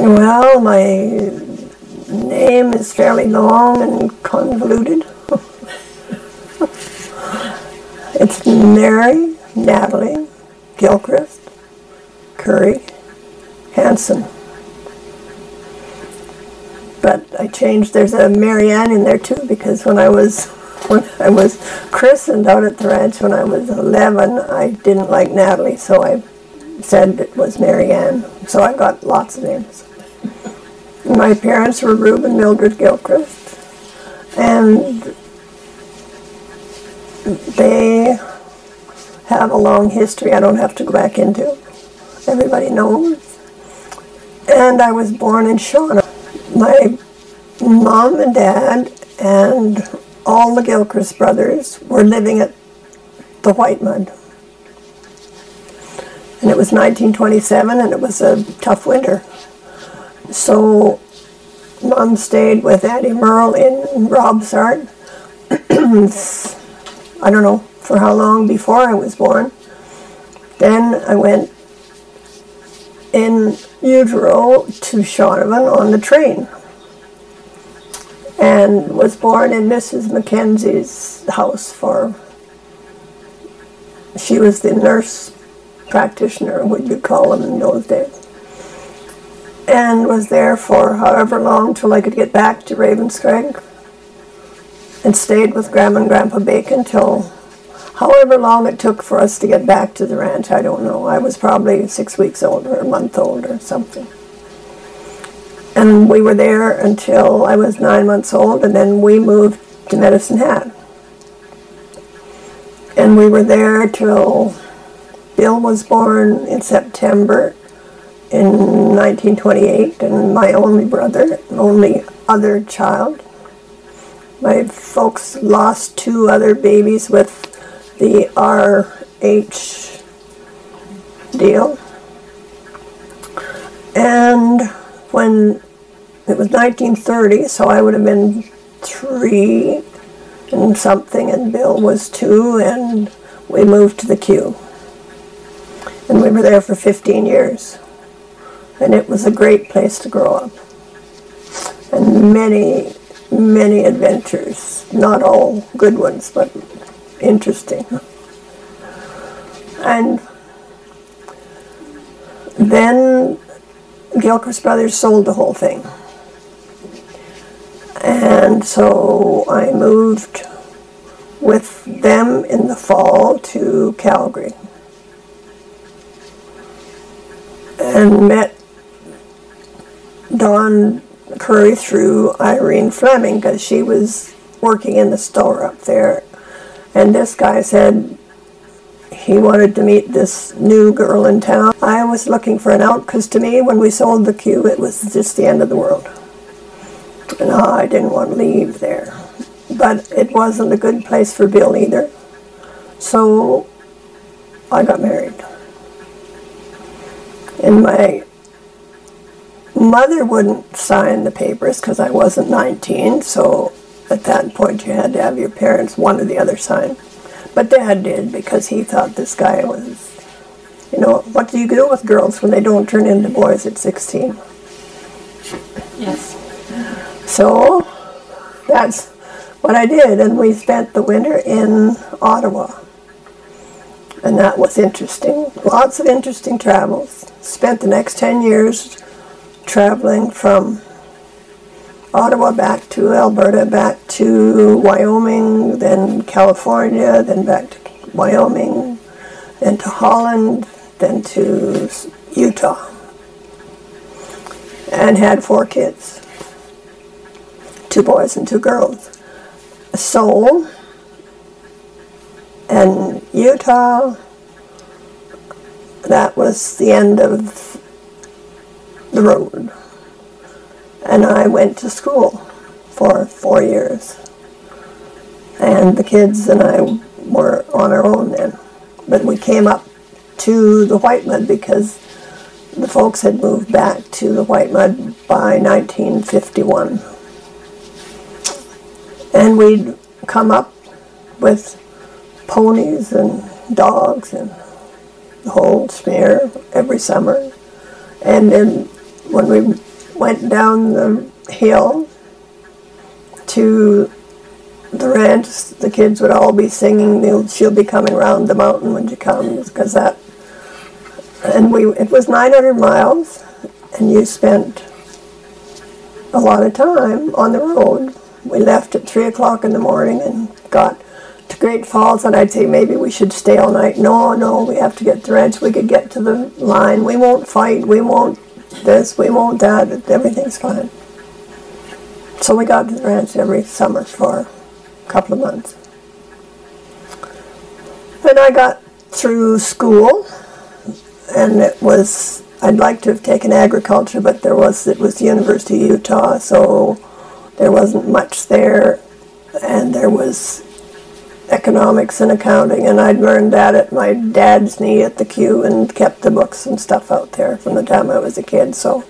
Well, my name is fairly long and convoluted. It's Mary Natalie Gilchrist Curry Hanson. But I changed, there's a Mary Ann in there too, because when I was christened out at the ranch when I was 11, I didn't like Natalie, so I said it was Mary Ann. So I got lots of names. My parents were Reuben and Mildred Gilchrist, and they have a long history I don't have to go back into. Everybody knows. And I was born in Shauna. My mom and dad and all the Gilchrist brothers were living at the White Mud. And it was 1927, and it was a tough winter. So Mom stayed with Auntie Merle in Robsart. I don't know for how long before I was born. Then I went in utero to Shaunavon on the train and was born in Mrs. Mackenzie's house she was the nurse practitioner, what you'd call them in those days, and was there for however long till I could get back to Ravenscraig, and stayed with Grandma and Grandpa Bacon till however long it took for us to get back to the ranch. I don't know. I was probably 6 weeks old or a month old or something. And we were there until I was 9 months old, and then we moved to Medicine Hat. And we were there till Bill was born in September in 1928, and my only brother, only other child. My folks lost 2 other babies with the RH deal. And when it was 1930, so I would have been 3 and something, and Bill was 2, and we moved to the Q. And we were there for 15 years. And it was a great place to grow up. And many, many adventures. Not all good ones, but interesting. And then Gilchrist Brothers sold the whole thing. And so I moved with them in the fall to Calgary and met Dawn Curry through Irene Fleming, because she was working in the store up there. And this guy said he wanted to meet this new girl in town. I was looking for an out, because to me, when we sold the Q, it was just the end of the world. And I didn't want to leave there. But it wasn't a good place for Bill either. So I got married. And my mother wouldn't sign the papers because I wasn't 19, so at that point you had to have your parents, one or the other, sign. But Dad did, because he thought this guy was, you know, what do you do with girls when they don't turn into boys at 16? Yes. So that's what I did, and we spent the winter in Ottawa. And that was interesting. Lots of interesting travels. Spent the next 10 years traveling from Ottawa back to Alberta, back to Wyoming, then California, then back to Wyoming, then to Holland, then to Utah. And had 4 kids. 2 boys and 2 girls. So, and Utah, that was the end of the road. And I went to school for 4 years. And the kids and I were on our own then. But we came up to the White Mud because the folks had moved back to the White Mud by 1951. And we'd come up with ponies and dogs and the whole smear every summer. And then when we went down the hill to the ranch. The kids would all be singing, "She'll be coming round the mountain when she comes," because that, and it was 900 miles, and you spent a lot of time on the road. We left at 3 o'clock in the morning and got to Great Falls, and I'd say maybe we should stay all night. No, we have to get to the ranch. We could get to the line. We won't fight. We won't this. We won't that. Everything's fine. So we got to the ranch every summer for a couple of months. Then I got through school, and I'd like to have taken agriculture, but it was University of Utah, so there wasn't much there, and there was economics and accounting, and I'd learned that at my dad's knee at the Q and kept the books and stuff out there from the time I was a kid, so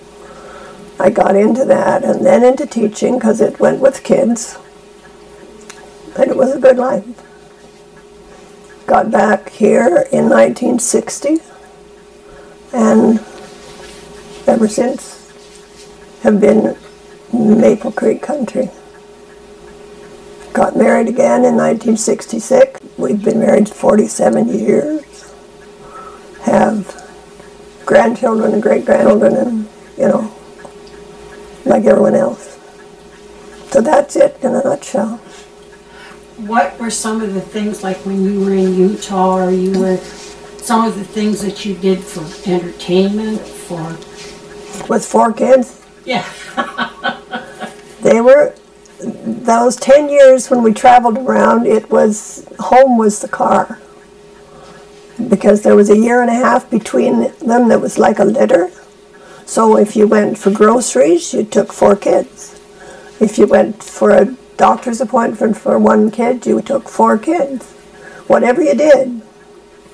I got into that, and then into teaching because it went with kids, and it was a good life. Got back here in 1960, and ever since have been Maple Creek country. Got married again in 1966. We've been married 47 years. Have grandchildren and great-grandchildren, and, like everyone else. So that's it in a nutshell. What were some of the things, like when you were in Utah, or some of the things that you did for entertainment, With 4 kids? Yeah. They were, those 10 years when we traveled around, home was the car. Because there was a year and a half between them that was like a litter. So if you went for groceries, you took 4 kids. If you went for a doctor's appointment for 1 kid, you took 4 kids. Whatever you did,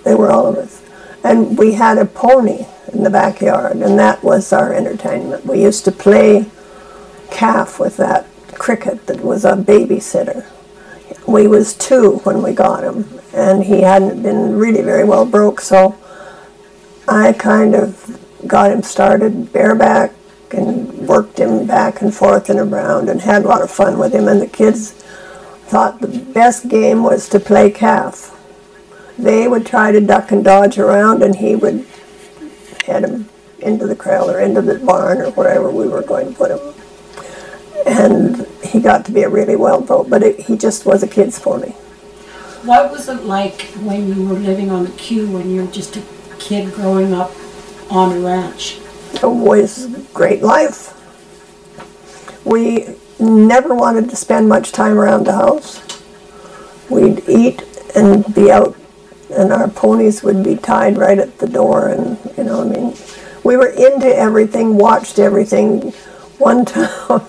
they were all of us. And we had a pony in the backyard, and that was our entertainment. We used to play calf with that cricket that was a babysitter. We was 2 when we got him, and he hadn't been really very well broke, so I kind of got him started bareback and worked him back and forth and around and had a lot of fun with him, and the kids thought the best game was to play calf. They would try to duck and dodge around, and he would head him into the corral or into the barn or wherever we were going to put him. And he got to be a really well-built, but he just was a kid's pony. What was it like when you were living on the Q when you were just a kid growing up on a ranch? It was a great life. We never wanted to spend much time around the house. We'd eat and be out, and our ponies would be tied right at the door, and we were into everything, watched everything. One time,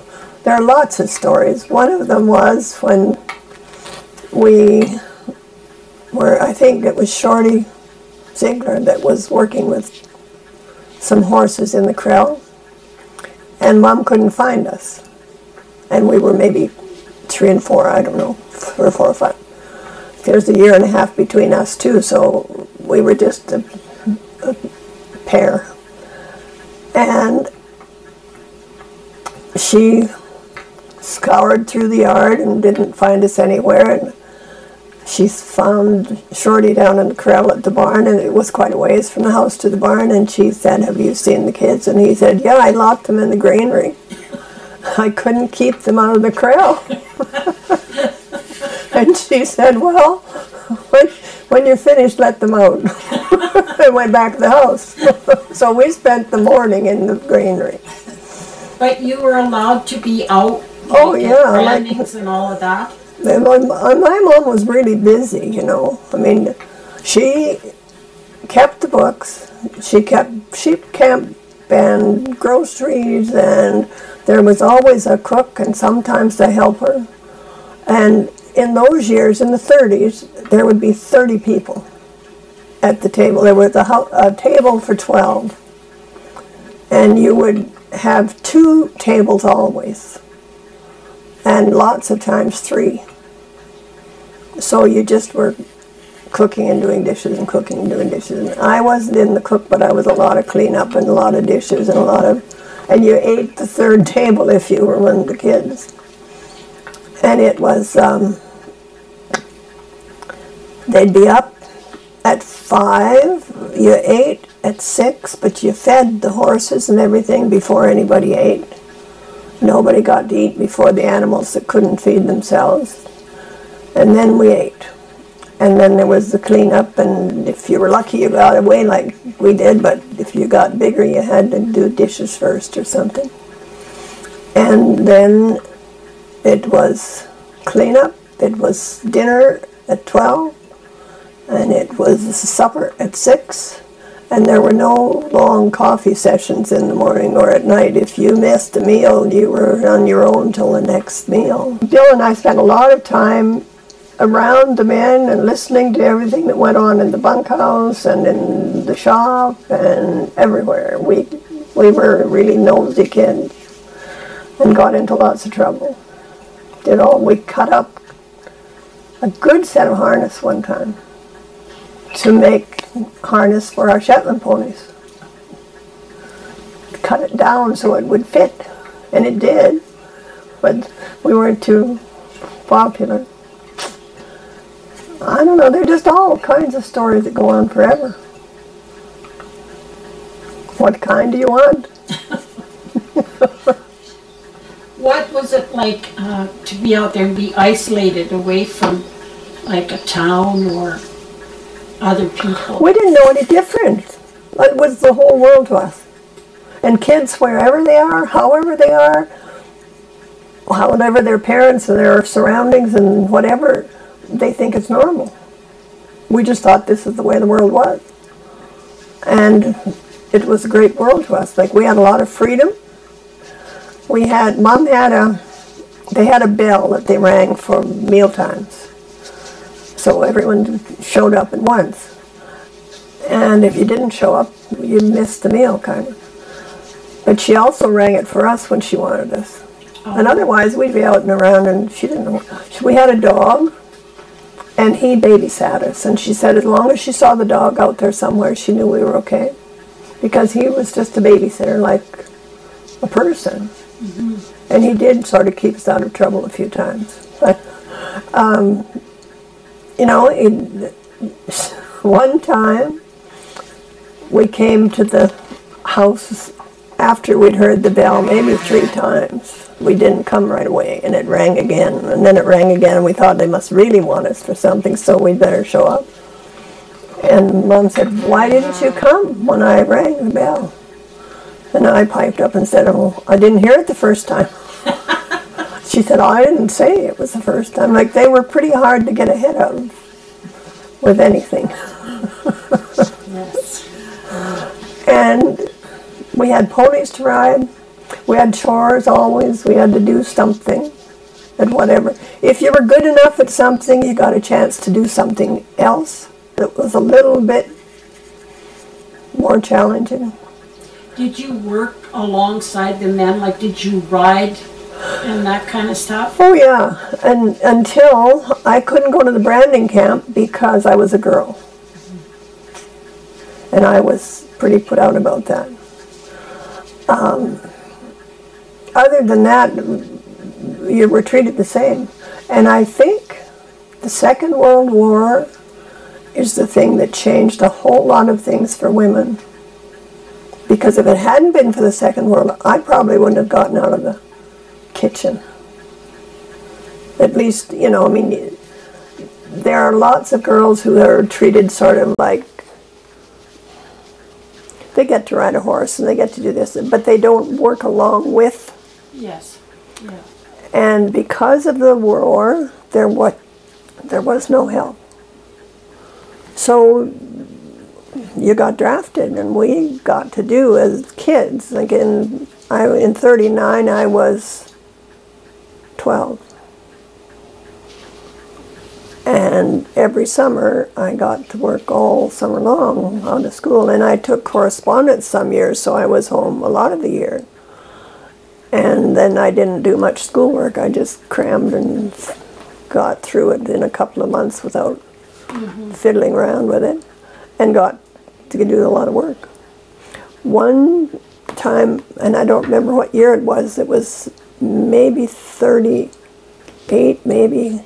there are lots of stories. One of them was when we were, I think it was Shorty Ziegler that was working with some horses in the corral, and Mom couldn't find us. And we were maybe 3 and 4, I don't know, or 4 or 5. There's a year and a half between us too, so we were just a pair. And she scoured through the yard and didn't find us anywhere, and she found Shorty down in the corral at the barn, and it was quite a ways from the house to the barn, and she said, "Have you seen the kids?" And he said, "Yeah, I locked them in the granary. I couldn't keep them out of the corral." And she said, "Well, when you're finished, let them out." And went back to the house. So we spent the morning in the granary. But you were allowed to be out? Oh, yeah. Brandings and all of that? My mom was really busy, I mean, she kept the books. She kept sheep camp and groceries, and there was always a cook and sometimes a helper. And in those years, in the 30s, there would be 30 people at the table. There was a table for 12. And you would have 2 tables always. And lots of times 3. So you just were cooking and doing dishes and cooking and doing dishes. And I wasn't in the cook, but I was a lot of cleanup and a lot of dishes and a lot of And you ate the third table if you were one of the kids. And it was, they'd be up at 5, you ate at 6, but you fed the horses and everything before anybody ate. Nobody got to eat before the animals that couldn't feed themselves. And then we ate. And then there was the cleanup, and if you were lucky you got away like we did, but if you got bigger you had to do dishes first or something. And then it was cleanup, it was dinner at 12, and it was supper at 6, and there were no long coffee sessions in the morning or at night. If you missed a meal, you were on your own till the next meal. Bill and I spent a lot of time around the men and listening to everything that went on in the bunkhouse and in the shop and everywhere. We were really nosy kids and got into lots of trouble. We cut up a good set of harness one time to make harness for our Shetland ponies. Cut it down so it would fit, and it did, but we weren't too popular. I don't know, there are just all kinds of stories that go on forever. What kind do you want? What was it like to be out there and be isolated away from like a town or other people? We didn't know any different. It was the whole world to us. And kids, wherever they are, however they are, however their parents and their surroundings and whatever, they think it's normal. We just thought this is the way the world was. And it was a great world to us. Like, we had a lot of freedom. Mom had they had a bell that they rang for meal times. So everyone showed up at once. And if you didn't show up, you missed the meal, kind of. But she also rang it for us when she wanted us. And otherwise, we'd be out and around, and she didn't know. We had a dog, and he babysat us. And she said as long as she saw the dog out there somewhere, she knew we were okay. Because he was just a babysitter, like a person. Mm-hmm. And he did sort of keep us out of trouble a few times. But, one time, we came to the house after we'd heard the bell maybe 3 times. We didn't come right away, and it rang again, and then it rang again, and we thought they must really want us for something, so we'd better show up. And Mom said, "Why didn't you come when I rang the bell?" And I piped up and said, "Oh, I didn't hear it the first time." She said, "I didn't say it was the first time." Like, they were pretty hard to get ahead of with anything. Yes. And we had ponies to ride. We had chores always. We had to do something at whatever. If you were good enough at something, you got a chance to do something else that was a little bit more challenging. Did you work alongside the men? Like, did you ride and that kind of stuff? Oh, yeah. And until I couldn't go to the branding camp because I was a girl. And I was pretty put out about that. Other than that, you were treated the same. And I think the Second World War is the thing that changed a whole lot of things for women. Because if it hadn't been for the Second World War, I probably wouldn't have gotten out of the kitchen. At least, there are lots of girls who are treated sort of like, they get to ride a horse and they get to do this, but they don't work along with. Yes. Yeah. And because of the war, there was no help. So you got drafted, and we got to do as kids. Like in 39, I was 12. And every summer, I got to work all summer long out of school. And I took correspondence some years, so I was home a lot of the year. And then I didn't do much schoolwork. I just crammed and got through it in a couple of months without fiddling around with it, and got to do a lot of work. One time, and I don't remember what year it was maybe 38, maybe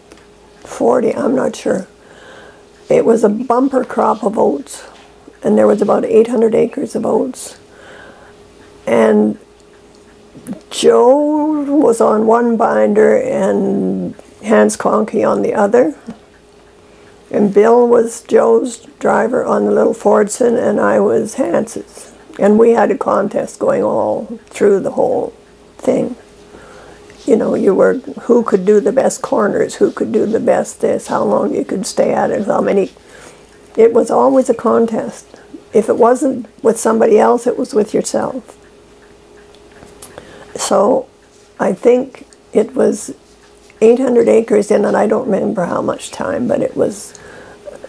40, I'm not sure. It was a bumper crop of oats, and there was about 800 acres of oats. And Joe was on one binder and Hans Conkey on the other. And Bill was Joe's driver on the little Fordson, and I was Hans's. And we had a contest going all through the whole thing. You know, who could do the best corners, who could do the best this, how long you could stay at it, how many. It was always a contest. If it wasn't with somebody else, it was with yourself. So I think it was 800 acres in, and I don't remember how much time, but it was,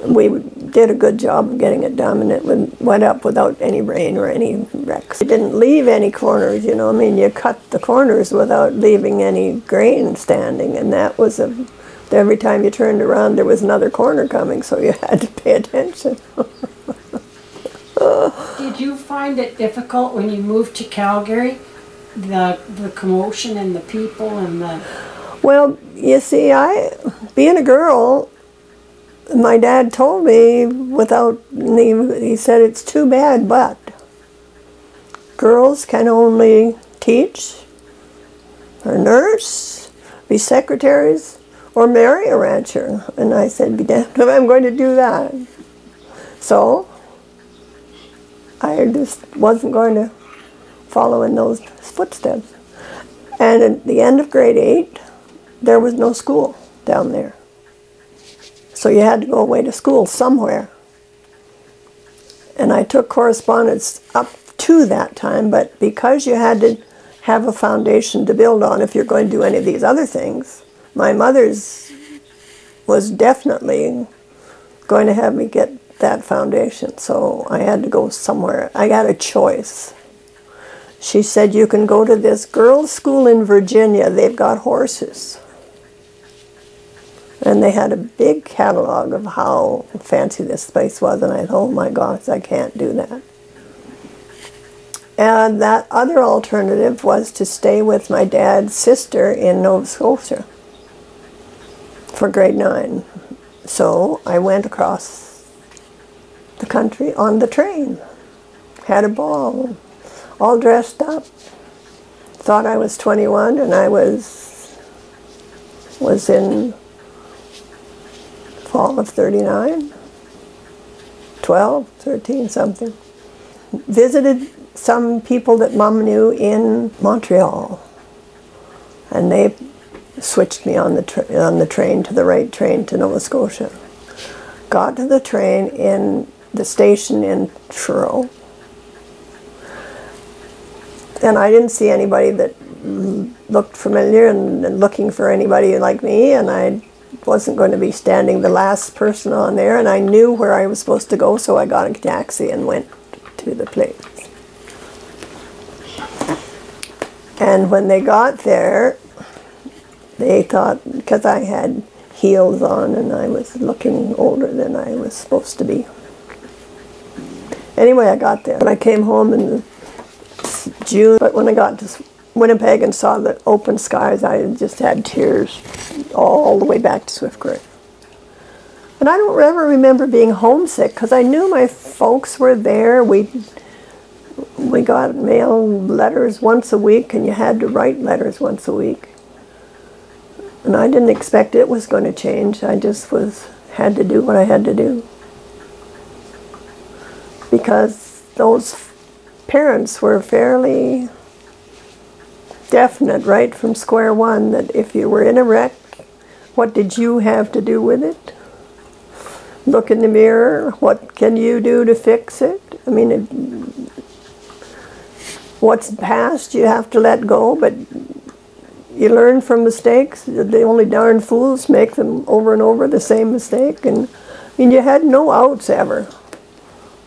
we did a good job of getting it done, and it went up without any rain or any wrecks. You didn't leave any corners, you know, I mean, you cut the corners without leaving any grain standing, and that was every time you turned around there was another corner coming, so you had to pay attention. Did you find it difficult when you moved to Calgary? The commotion and the people and the... Well, you see, being a girl, my dad told me he said it's too bad, but girls can only teach, or nurse, be secretaries, or marry a rancher. And I said, be damned if I'm going to do that. So I just wasn't going to follow in those footsteps. And at the end of grade 8, there was no school down there. So you had to go away to school somewhere. And I took correspondence up to that time, but because you had to have a foundation to build on if you're going to do any of these other things, my mother's was definitely going to have me get that foundation. So I had to go somewhere. I got a choice. She said, you can go to this girls' school in Virginia. They've got horses. And they had a big catalog of how fancy this place was. And I thought, oh my gosh, I can't do that. And that other alternative was to stay with my dad's sister in Nova Scotia for grade 9. So I went across the country on the train. Had a ball. All dressed up, thought I was 21, and I was in fall of 39, 12, 13, something. Visited some people that Mom knew in Montreal, and they switched me on the train to the right train to Nova Scotia. Got to the train in the station in Truro. And I didn't see anybody that looked familiar and looking for anybody like me, and I wasn't going to be standing the last person on there, and I knew where I was supposed to go, so I got a taxi and went to the place. And when they got there, they thought, because I had heels on and I was looking older than I was supposed to be. Anyway, I got there. When I came home in June, but when I got to Winnipeg and saw the open skies, I just had tears all the way back to Swift Current. And I don't ever remember being homesick because I knew my folks were there. We got mail letters once a week, and you had to write letters once a week. And I didn't expect it was going to change. I just had to do what I had to do. Because those parents were fairly definite right from square one that if you were in a wreck, what did you have to do with it? Look in the mirror, what can you do to fix it? I mean, what's past you have to let go, but you learn from mistakes. The only darn fools make them over and over the same mistake. And I mean, you had no outs ever.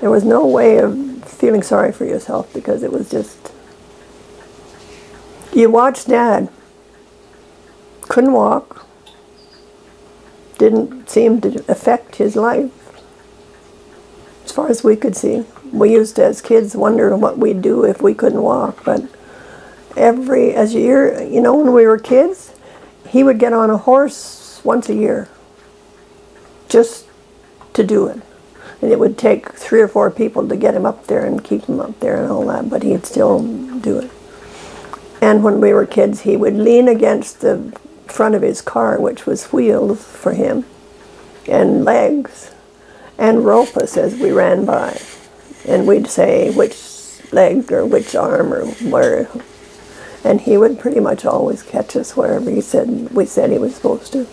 There was no way of feeling sorry for yourself because it was just... You watched Dad. Couldn't walk. Didn't seem to affect his life. as far as we could see. We used to, as kids, wonder what we'd do if we couldn't walk. But as a year, you know, when we were kids, he would get on a horse once a year, just to do it. And it would take 3 or 4 people to get him up there and keep him up there and all that, but he'd still do it. And when we were kids, he would lean against the front of his car, which was wheels for him, and legs, and rope us as we ran by. And we'd say which leg or which arm or where. And he would pretty much always catch us wherever we said he was supposed to.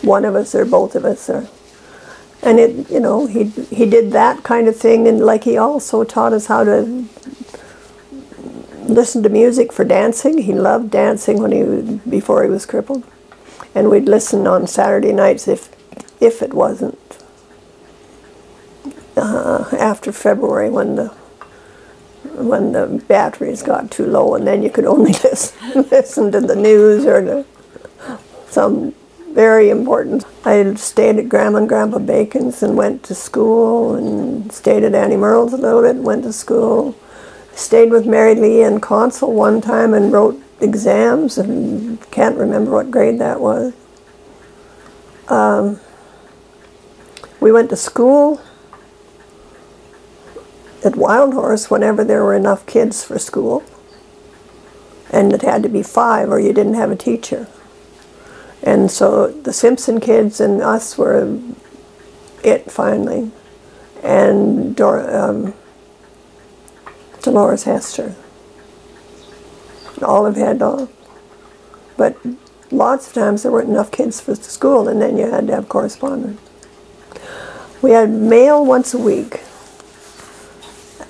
One of us or both of us. And it, you know, he did that kind of thing, and like he also taught us how to listen to music for dancing. He loved dancing before he was crippled. And we'd listen on Saturday nights if it wasn't after February when the batteries got too low, and then you could only listen to the news or to some very important. I stayed at Grandma and Grandpa Bacon's and went to school, and stayed at Annie Merle's a little bit and went to school. Stayed with Mary Lee in Consul one time and wrote exams, and can't remember what grade that was. We went to school at Wild Horse whenever there were enough kids for school, and it had to be 5 or you didn't have a teacher. And so the Simpson kids and us were it finally, and Dolores Hester, Olive Head off. But lots of times there weren't enough kids for school, and then you had to have correspondence. We had mail once a week.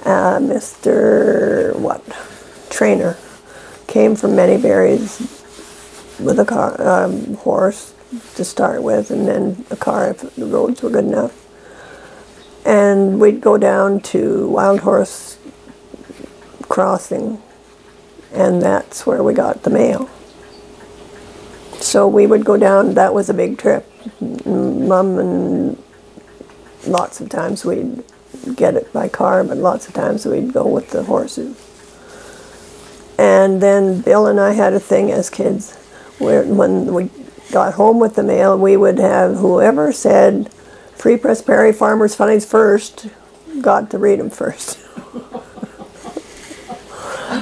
Mr. Trainer came from Manyberries with a car, horse to start with, and then a car if the roads were good enough. And we'd go down to Wild Horse Crossing, and that's where we got the mail. So we would go down. That was a big trip. Mom, and lots of times we'd get it by car, but lots of times we'd go with the horses. And then Bill and I had a thing as kids where when we got home with the mail, we would have whoever said Free Press Prairie Farmers Funnies first got to read them first.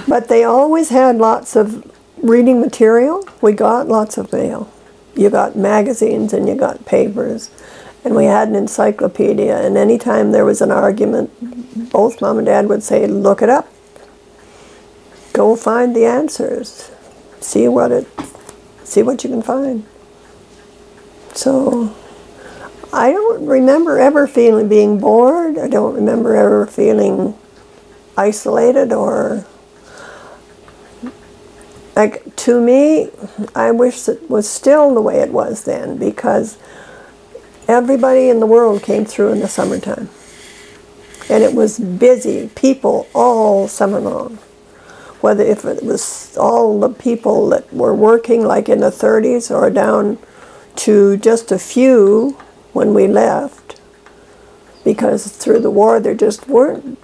But they always had lots of reading material. We got lots of mail. You got magazines and you got papers. And we had an encyclopedia, and anytime there was an argument, both Mom and Dad would say, look it up. Go find the answers. See what you can find. So I don't remember ever being bored. I don't remember ever feeling isolated or... Like, to me, I wish it was still the way it was then, because everybody in the world came through in the summertime. And it was busy people all summer long. Whether if it was all the people that were working like in the 30s or down to just a few when we left, because through the war there just weren't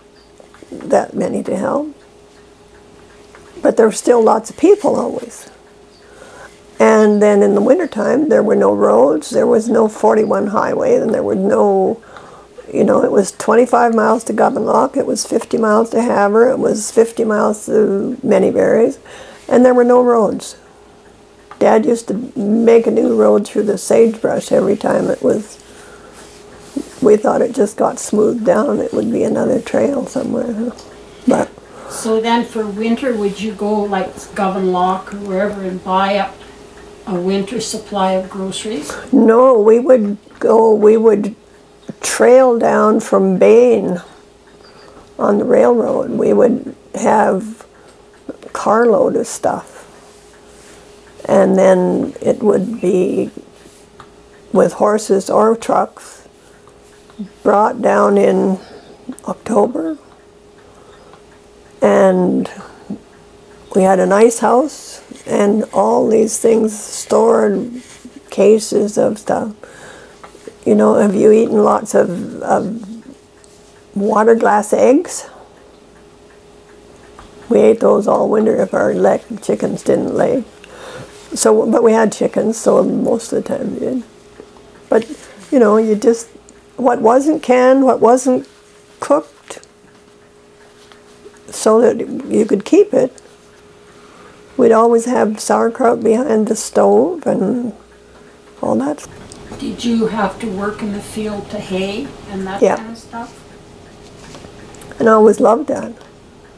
that many to help. But there were still lots of people always. And then in the wintertime, there were no roads, there was no 41 highway, and there were no, you know, it was 25 miles to Govenlock, it was 50 miles to Havre, it was 50 miles to Manyberries, and there were no roads. Dad used to make a new road through the sagebrush every time it was, we thought it just got smoothed down, it would be another trail somewhere. But so then for winter, would you go like Govenlock or wherever and buy up a winter supply of groceries? No, we would trail down from Bain on the railroad. We would have a carload of stuff. And then it would be with horses or trucks brought down in October. And we had an ice house and all these things stored, cases of stuff. You know, have you eaten lots of water glass eggs. We ate those all winter if our chickens didn't lay. So, but we had chickens, so most of the time we did. But, you know, you just, what wasn't canned, what wasn't cooked, so that you could keep it. We'd always have sauerkraut behind the stove and all that. Did you have to work in the field to hay and that kind of stuff? And I always loved that.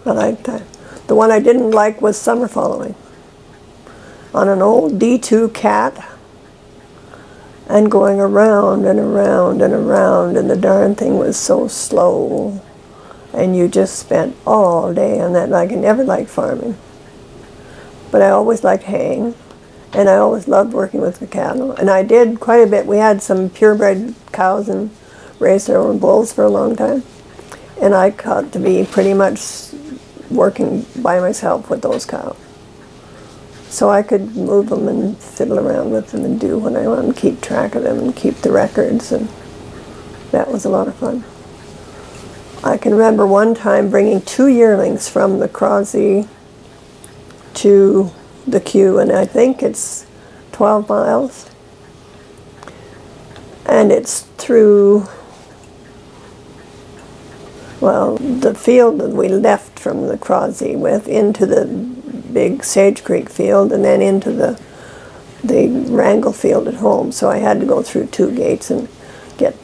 I liked that. The one I didn't like was summer following. On an old D2 cat and going around and around and around, and the darn thing was so slow. And you just spent all day on that. I never liked farming. But I always liked haying. And I always loved working with the cattle. And I did quite a bit. We had some purebred cows and raised our own bulls for a long time. And I got to be pretty much working by myself with those cows. So I could move them and fiddle around with them and do what I want and keep track of them and keep the records. And that was a lot of fun. I can remember one time bringing 2 yearlings from the Crosby to the queue, and I think it's 12 miles. And it's through, well, the field that we left from the Crosby with into the big Sage Creek field and then into the Wrangell field at home. So I had to go through 2 gates and get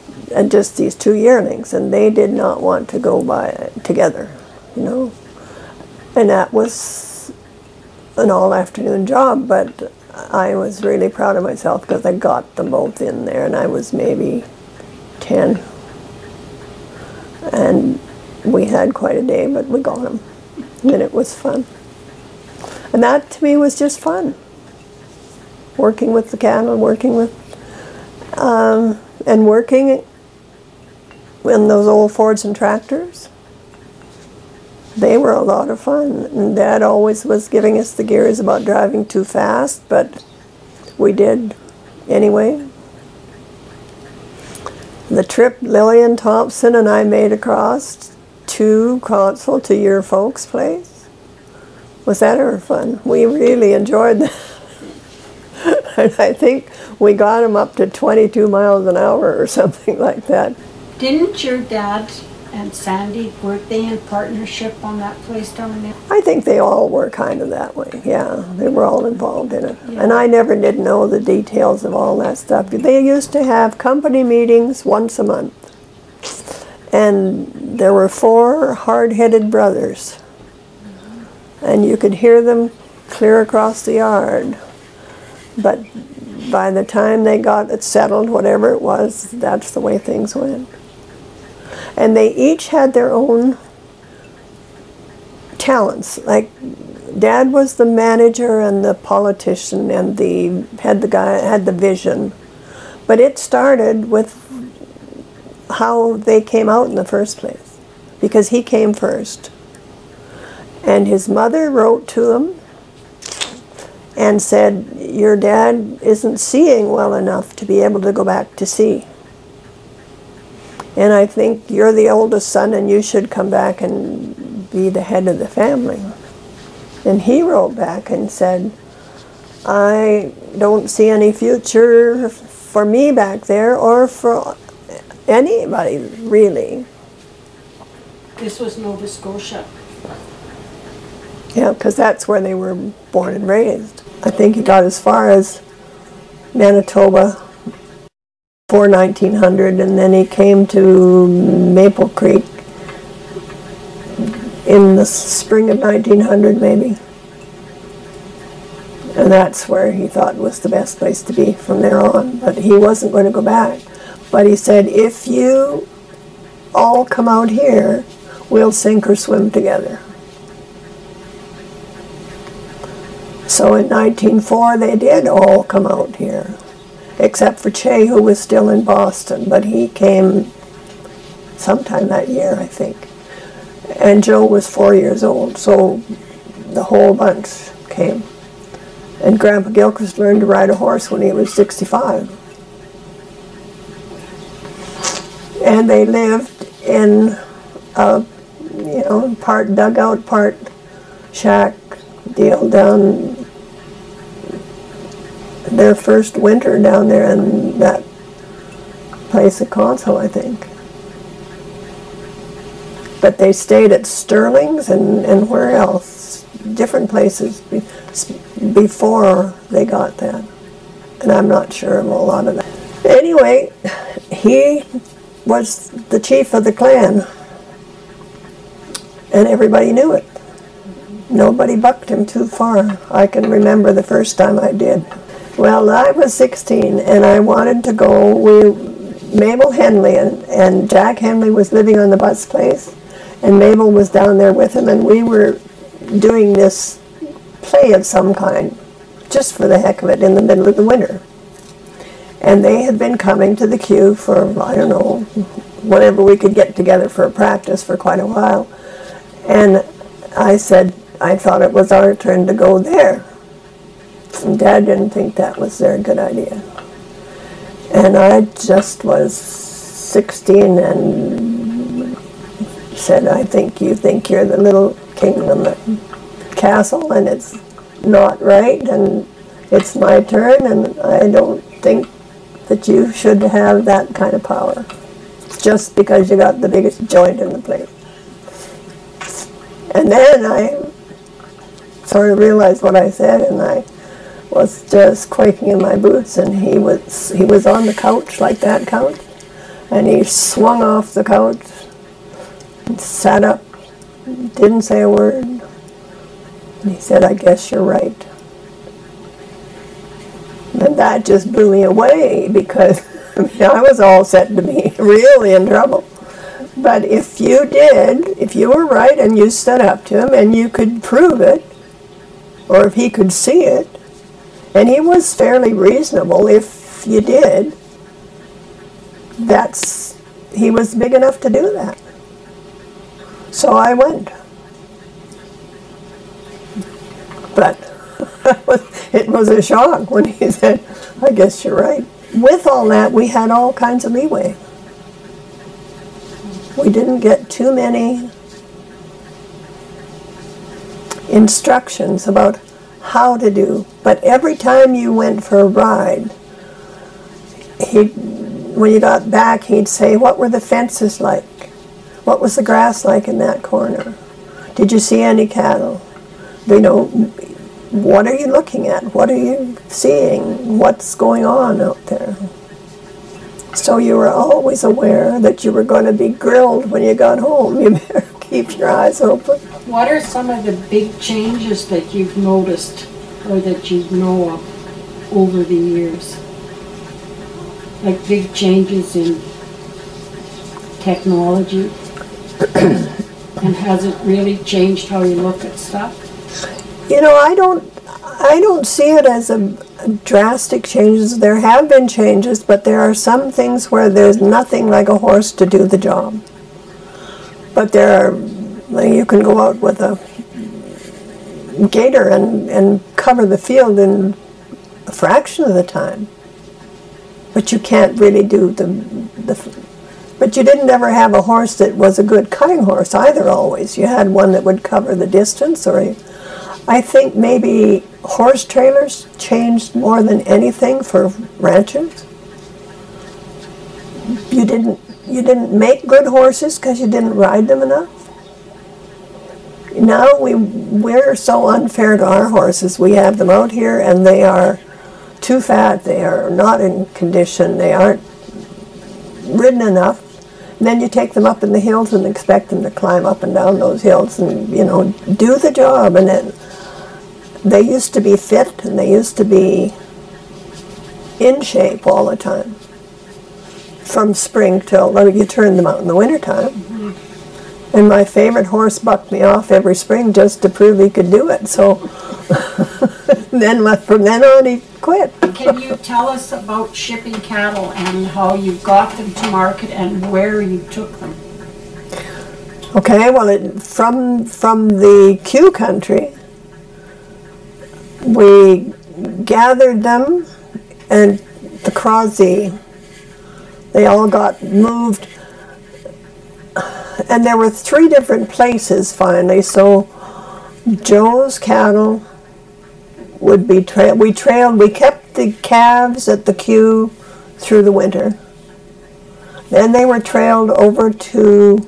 just these 2 yearlings, and they did not want to go by together, you know. And that was an all-afternoon job, but I was really proud of myself because I got them both in there, and I was maybe 10. And we had quite a day, but we got them, and it was fun. And that to me was just fun. Working with the cattle, working with, and working in those old Fords and tractors. They were a lot of fun. And Dad always was giving us the gears about driving too fast, but we did anyway. The trip Lillian Thompson and I made across to Console to your folks' place, was that ever fun? We really enjoyed that. And I think we got them up to 22 miles an hour or something like that. Didn't your dad and Sandy, weren't they in partnership on that place down there? I think they all were kind of that way, yeah. They were all involved in it. Yeah. And I never did know the details of all that stuff. They used to have company meetings once a month. And there were 4 hard-headed brothers. And you could hear them clear across the yard. But by the time they got it settled, whatever it was, that's the way things went. And they each had their own talents. Like, Dad was the manager and the politician and had the vision. But it started with how they came out in the first place, because he came first. And his mother wrote to him and said, your dad isn't seeing well enough to be able to go back to sea. And I think you're the oldest son and you should come back and be the head of the family. And he wrote back and said, I don't see any future for me back there or for anybody, really. This was Nova Scotia. Yeah, because that's where they were born and raised. I think he got as far as Manitoba before 1900, and then he came to Maple Creek in the spring of 1900, maybe. And that's where he thought was the best place to be from there on. But he wasn't going to go back. But he said, if you all come out here, we'll sink or swim together. So in 1904, they did all come out here, except for Che, who was still in Boston, but he came sometime that year, I think. And Joe was 4 years old, so the whole bunch came. And Grandpa Gilchrist learned to ride a horse when he was 65. And they lived in you know, part dugout, part shack deal down their first winter down there in that place at Console, I think. But they stayed at Sterling's and where else? Different places before they got that. And I'm not sure of a lot of that. Anyway, he was the chief of the clan. And everybody knew it. Nobody bucked him too far. I can remember the first time I did. Well, I was 16 and I wanted to go. Mabel Henley and Jack Henley was living on the Butts place, and Mabel was down there with him, and we were doing this play of some kind, just for the heck of it, in the middle of the winter. And they had been coming to the queue for, I don't know, whenever we could get together for a practice for quite a while. And I said, I thought it was our turn to go there. And Dad didn't think that was their good idea. And I just was 16 and said, I think you think you're the little king of the castle and it's not right and it's my turn and I don't think that you should have that kind of power just because you got the biggest joint in the place. And then I sort of realized what I said, and I was just quaking in my boots, and he was on the couch, like that couch, and he swung off the couch and sat up, didn't say a word, and he said, I guess you're right. And that just blew me away, because I mean, I was all set to be really in trouble. But if you did, if you were right and you stood up to him and you could prove it, or if he could see it, and he was fairly reasonable if you did, he was big enough to do that. So I went. But it was a shock when he said, I guess you're right. With all that, we had all kinds of leeway. We didn't get too many instructions about how to do, but every time you went for a ride, when you got back, he'd say, what were the fences like? What was the grass like in that corner? Did you see any cattle? You know, what are you looking at? What are you seeing? What's going on out there? So you were always aware that you were going to be grilled when you got home. You better keep your eyes open. What are some of the big changes that you've noticed or that you know of over the years? Like big changes in technology? And has it really changed how you look at stuff? You know, I don't see it as a drastic changes. There have been changes, but there are some things where there's nothing like a horse to do the job. But you can go out with a gator and cover the field in a fraction of the time. But you can't really do but you didn't ever have a horse that was a good cutting horse either always. You had one that would cover the distance, I think maybe horse trailers changed more than anything for ranchers. You didn't make good horses because you didn't ride them enough. Now we're so unfair to our horses. We have them out here and they are too fat, they are not in condition, they aren't ridden enough. And then you take them up in the hills and expect them to climb up and down those hills and, you know, do the job. And then they used to be fit and they used to be in shape all the time. From spring till you turn them out in the wintertime. Mm-hmm. And my favorite horse bucked me off every spring just to prove he could do it. So then from then on he quit. Can you tell us about shipping cattle and how you got them to market and where you took them? Okay, well, from the Q country, we gathered them, and the Crosby, they all got moved And there were 3 different places finally, so Joe's cattle would be we kept the calves at the queue through the winter. Then they were trailed over to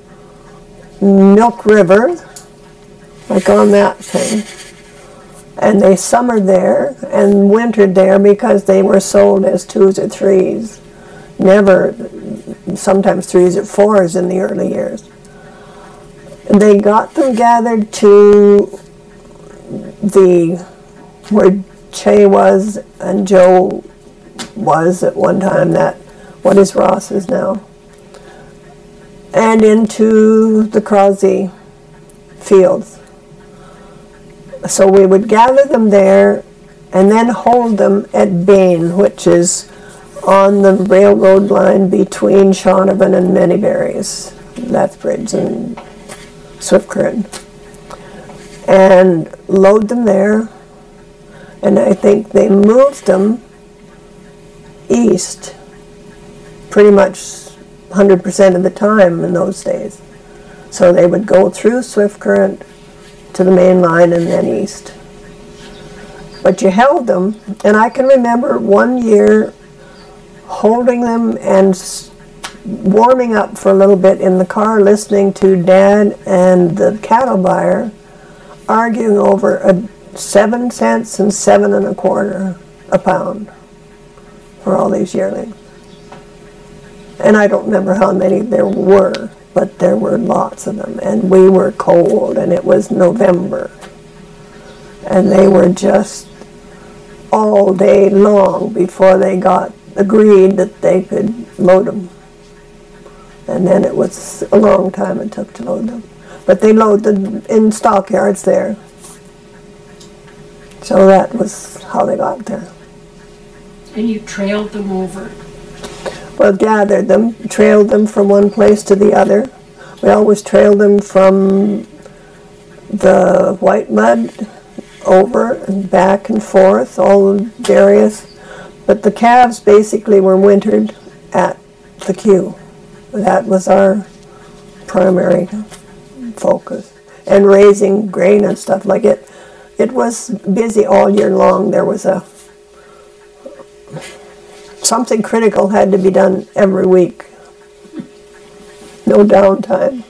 Milk River, like on that thing. And they summered there and wintered there because they were sold as 2s or 3s. Never, sometimes 3s or 4s in the early years. And they got them gathered to where Che was and Joe was at one time, that what is Ross's now, and into the Crosby fields. So we would gather them there and then hold them at Bain, which is on the railroad line between Shaunavon and Manyberries, Lethbridge and Swift Current, and load them there. And I think they moved them east pretty much 100% of the time in those days. So they would go through Swift Current to the main line and then east. But you held them, and I can remember one year holding them and warming up for a little bit in the car, listening to Dad and the cattle buyer arguing over 7 cents and 7 1/4 a pound for all these yearlings. And I don't remember how many there were, but there were lots of them, and we were cold, and it was November, and they were just all day long before they got agreed that they could load them. And then it was a long time it took to load them. But they load them in stockyards there. So that was how they got there. And you trailed them over? Well, gathered them, trailed them from one place to the other. We always trailed them from the White Mud over and back and forth, all the various. But the calves basically were wintered at the queue. That was our primary focus. And raising grain and stuff like it. It was busy all year long. There was something critical had to be done every week. No downtime.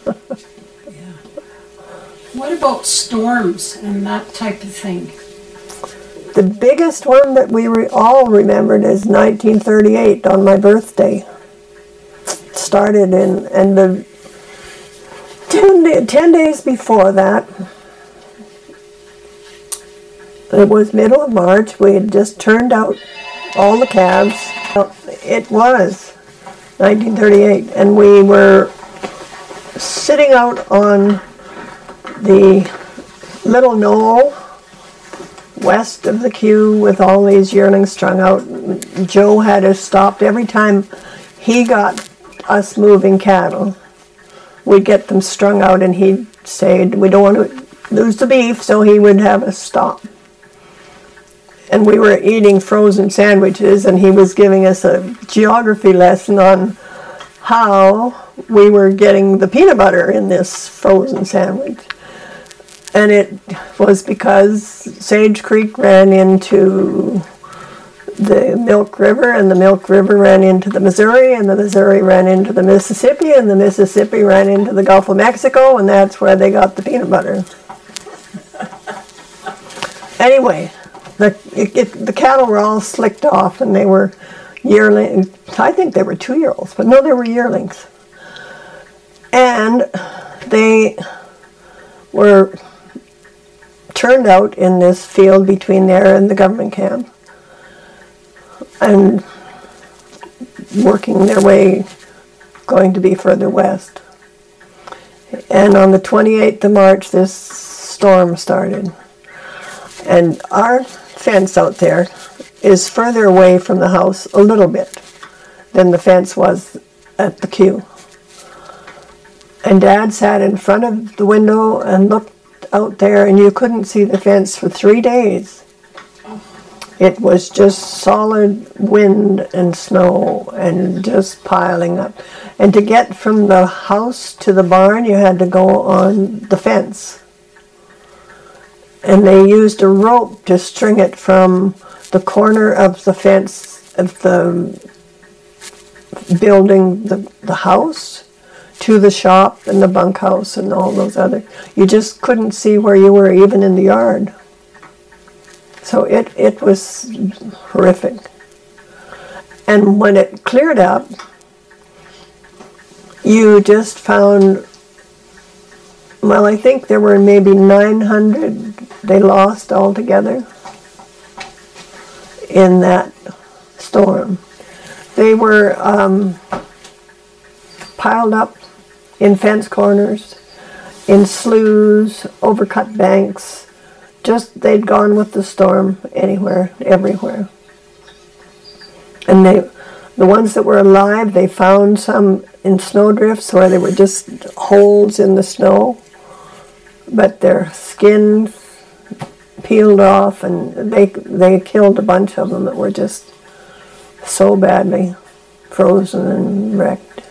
Yeah. What about storms and that type of thing? The biggest one that we all remembered is 1938 on my birthday. Started and the 10 days before that, it was middle of March, we had just turned out all the calves. It was 1938, and we were sitting out on the little knoll west of the queue with all these yearlings strung out. Joe had us stopped every time he got us moving cattle. We'd get them strung out, and he'd say, we don't want to lose the beef, so he would have us stop. And we were eating frozen sandwiches, and he was giving us a geography lesson on how we were getting the peanut butter in this frozen sandwich. And it was because Sage Creek ran into the Milk River, and the Milk River ran into the Missouri, and the Missouri ran into the Mississippi, and the Mississippi ran into the Gulf of Mexico, and that's where they got the peanut butter. Anyway, the cattle were all slicked off, and they were yearlings. I think they were 2-year-olds, but no, they were yearlings. And they were turned out in this field between there and the government camp, and working their way, going to be further west. And on the 28th of March, this storm started. And our fence out there is further away from the house a little bit than the fence was at the queue. And Dad sat in front of the window and looked out there, and you couldn't see the fence for 3 days. It was just solid wind and snow and just piling up. And to get from the house to the barn, you had to go on the fence. And they used a rope to string it from the corner of the fence of the building, the house, to the shop and the bunkhouse and all those other. You just couldn't see where you were even in the yard. So it was horrific. And when it cleared up, you just found, well, I think there were maybe 900 they lost altogether in that storm. They were piled up in fence corners, in sloughs, overcut banks. Just, they'd gone with the storm anywhere, everywhere. And the ones that were alive, they found some in snowdrifts where there were just holes in the snow, but their skin peeled off, and they killed a bunch of them that were just so badly frozen and wrecked.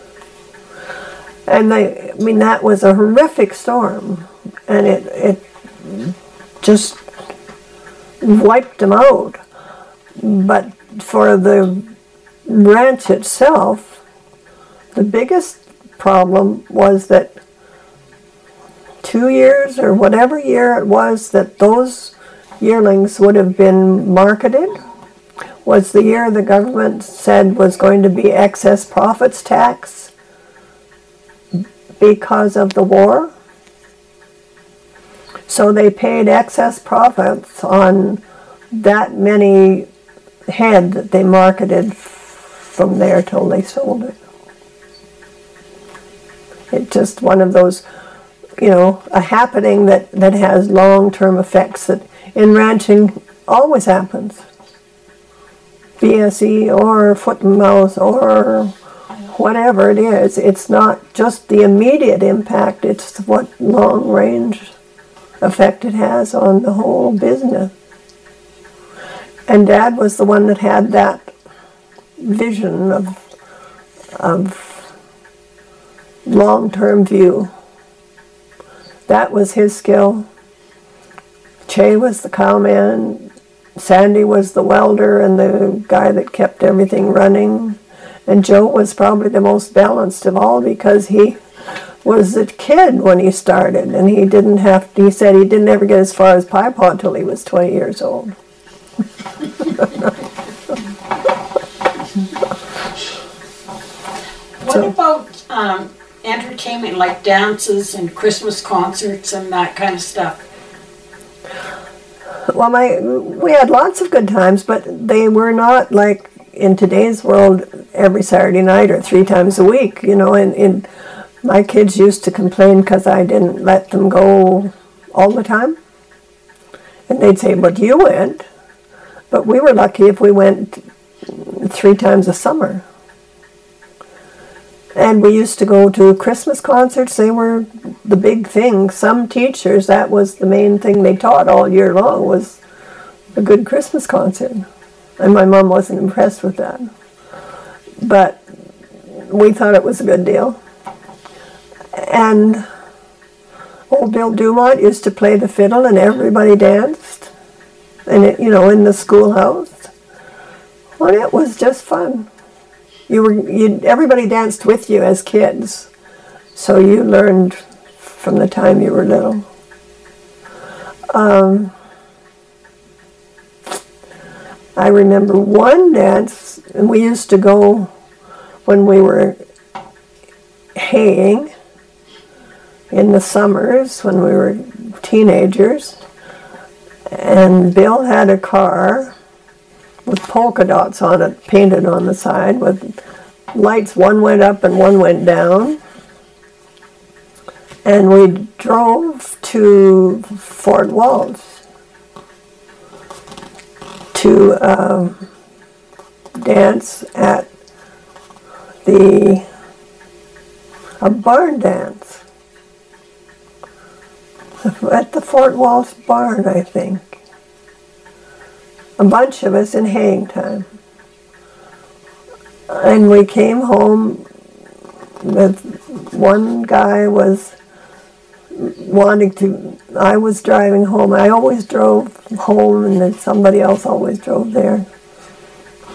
And I mean, that was a horrific storm, and it just wiped them out. But for the ranch itself, the biggest problem was that 2 years or whatever year it was that those yearlings would have been marketed was the year the government said was going to be excess profits tax because of the war. So they paid excess profits on that many head that they marketed from there till they sold it. It's just one of those, you know, a happening that has long-term effects that in ranching always happens. BSE or foot and mouth or whatever it is, it's not just the immediate impact, it's what long-range effect it has on the whole business. And Dad was the one that had that vision of long-term view. That was his skill. Che was the cowman, Sandy was the welder and the guy that kept everything running, and Joe was probably the most balanced of all because he was a kid when he started, and he said he didn't ever get as far as pie pot till he was 20 years old. What about entertainment, like dances and Christmas concerts and that kind of stuff? Well, we had lots of good times, but they were not like in today's world every Saturday night or 3 times a week. You know, and my kids used to complain because I didn't let them go all the time. And they'd say, but you went. But we were lucky if we went 3 times a summer. And we used to go to Christmas concerts. They were the big thing. Some teachers, that was the main thing they taught all year long, was a good Christmas concert. And my mom wasn't impressed with that. But we thought it was a good deal. And old Bill Dumont used to play the fiddle and everybody danced. And it, you know, in the schoolhouse. Well, it was just fun. Everybody danced with you as kids, so you learned from the time you were little. I remember one dance, and we used to go when we were haying in the summers when we were teenagers, and Bill had a car with polka dots on it, painted on the side, with lights, one went up and one went down. And we drove to Fort Walsh to dance at a barn dance at the Fort Walsh barn, I think. a bunch of us in haying time. And we came home with one guy was wanting to, I was driving home. I always drove home and then somebody else always drove there.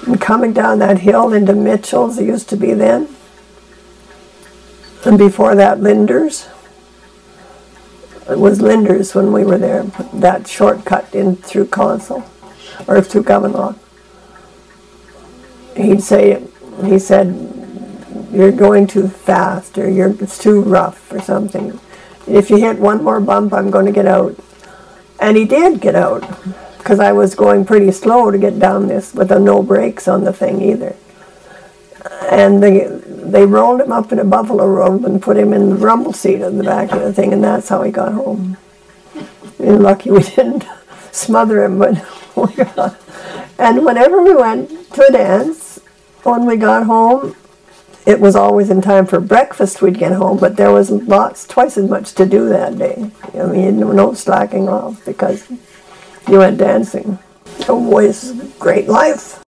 And coming down that hill into Mitchell's, it used to be then. And before that, Linder's. It was Linder's when we were there, that shortcut in through Consul, or through Govenlock. He said, you're going too fast, or it's too rough, or something. If you hit one more bump, I'm going to get out. And he did get out, because I was going pretty slow to get down this, with no brakes on the thing either. And they rolled him up in a buffalo robe and put him in the rumble seat in the back of the thing, and that's how he got home. And lucky we didn't smother him, but we got. And whenever we went to a dance, when we got home, it was always in time for breakfast we'd get home, but there was twice as much to do that day. I mean, no slacking off because you went dancing. It was a great life.